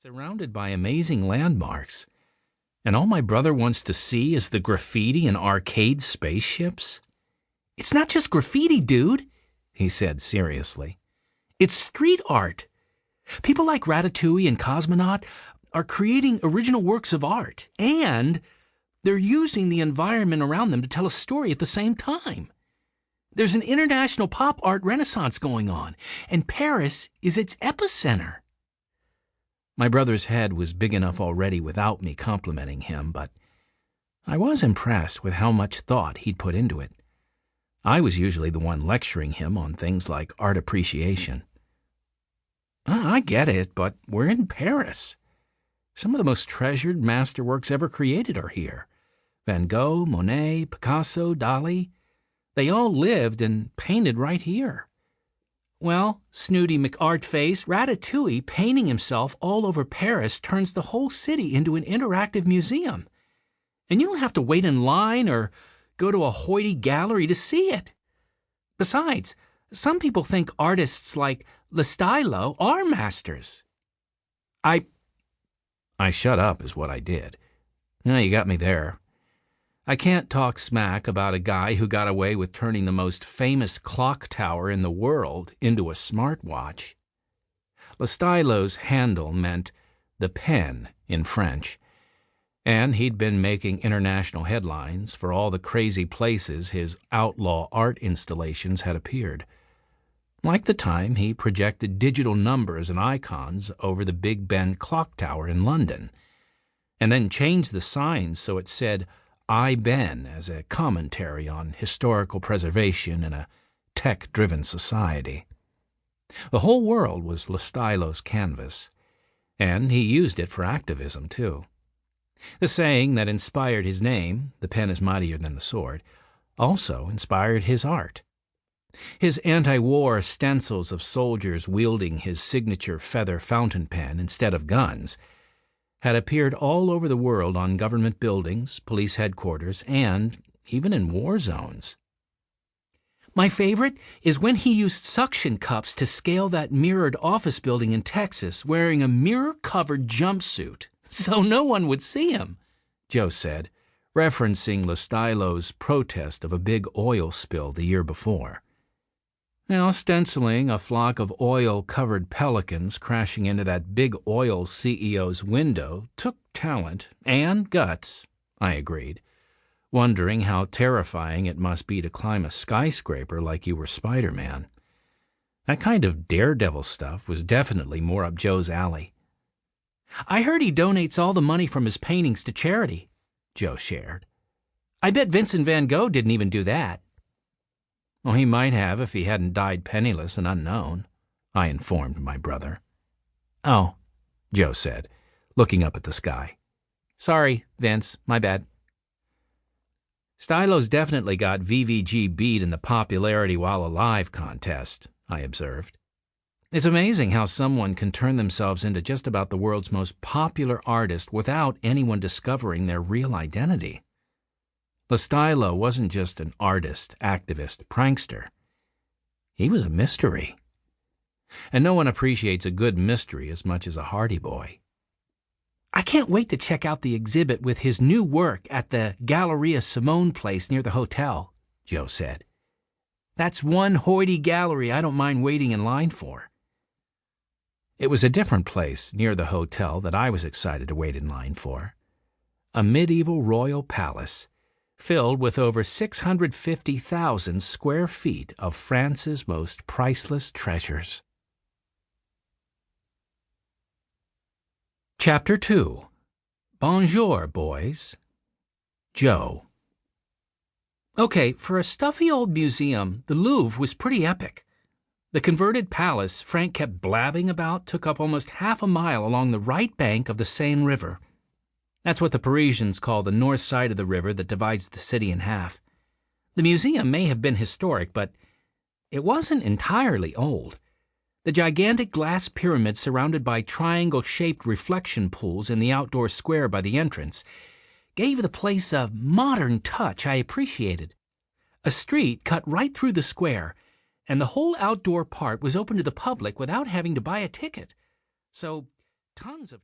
surrounded by amazing landmarks. And all my brother wants to see is the graffiti and arcade spaceships. It's not just graffiti, dude, he said seriously. It's street art. People like Ratatouille and Cosmonaut are creating original works of art, and they're using the environment around them to tell a story at the same time. There's an international pop art renaissance going on, and Paris is its epicenter. My brother's head was big enough already without me complimenting him, but I was impressed with how much thought he'd put into it. I was usually the one lecturing him on things like art appreciation. I get it, but we're in Paris. Some of the most treasured masterworks ever created are here. Van Gogh, Monet, Picasso, Dali. They all lived and painted right here. Well, snooty McArtface, Ratatouille painting himself all over Paris turns the whole city into an interactive museum. And you don't have to wait in line or go to a hoity gallery to see it. Besides, some people think artists like Stylo are masters. I shut up is what I did. You got me there. I can't talk smack about a guy who got away with turning the most famous clock tower in the world into a smartwatch. Stylo's handle meant the pen in French, and he'd been making international headlines for all the crazy places his outlaw art installations had appeared. Like the time he projected digital numbers and icons over the Big Ben clock tower in London, and then changed the signs so it said I Ben as a commentary on historical preservation in a tech-driven society. The whole world was Stylo's canvas, and he used it for activism, too. The saying that inspired his name, "The pen is mightier than the sword," also inspired his art. His anti-war stencils of soldiers wielding his signature feather fountain pen instead of guns had appeared all over the world on government buildings, police headquarters, and even in war zones. My favorite is when he used suction cups to scale that mirrored office building in Texas wearing a mirror-covered jumpsuit so no one would see him, Joe said, referencing Stylo's protest of a big oil spill the year before. Now, stenciling a flock of oil-covered pelicans crashing into that big oil CEO's window took talent and guts, I agreed, wondering how terrifying it must be to climb a skyscraper like you were Spider-Man. That kind of daredevil stuff was definitely more up Joe's alley. I heard he donates all the money from his paintings to charity, Joe shared. I bet Vincent van Gogh didn't even do that. Well, he might have if he hadn't died penniless and unknown, I informed my brother. Oh, Joe said, looking up at the sky. Sorry, Vince, my bad. Stylo's definitely got VVG beat in the popularity while alive contest, I observed. It's amazing how someone can turn themselves into just about the world's most popular artist without anyone discovering their real identity. Stylo wasn't just an artist, activist, prankster. He was a mystery. And no one appreciates a good mystery as much as a Hardy Boy. I can't wait to check out the exhibit with his new work at the Galleria Simone place near the hotel, Joe said. That's one hoity gallery I don't mind waiting in line for. It was a different place near the hotel that I was excited to wait in line for. A medieval royal palace filled with over 650,000 square feet of France's most priceless treasures. Chapter 2. Bonjour, boys. Joe. Okay, for a stuffy old museum, the Louvre was pretty epic. The converted palace Frank kept blabbing about took up almost half a mile along the right bank of the Seine River. That's what the Parisians call the north side of the river that divides the city in half. The museum may have been historic, but it wasn't entirely old. The gigantic glass pyramid surrounded by triangle-shaped reflection pools in the outdoor square by the entrance gave the place a modern touch I appreciated. A street cut right through the square, and the whole outdoor part was open to the public without having to buy a ticket. So tons of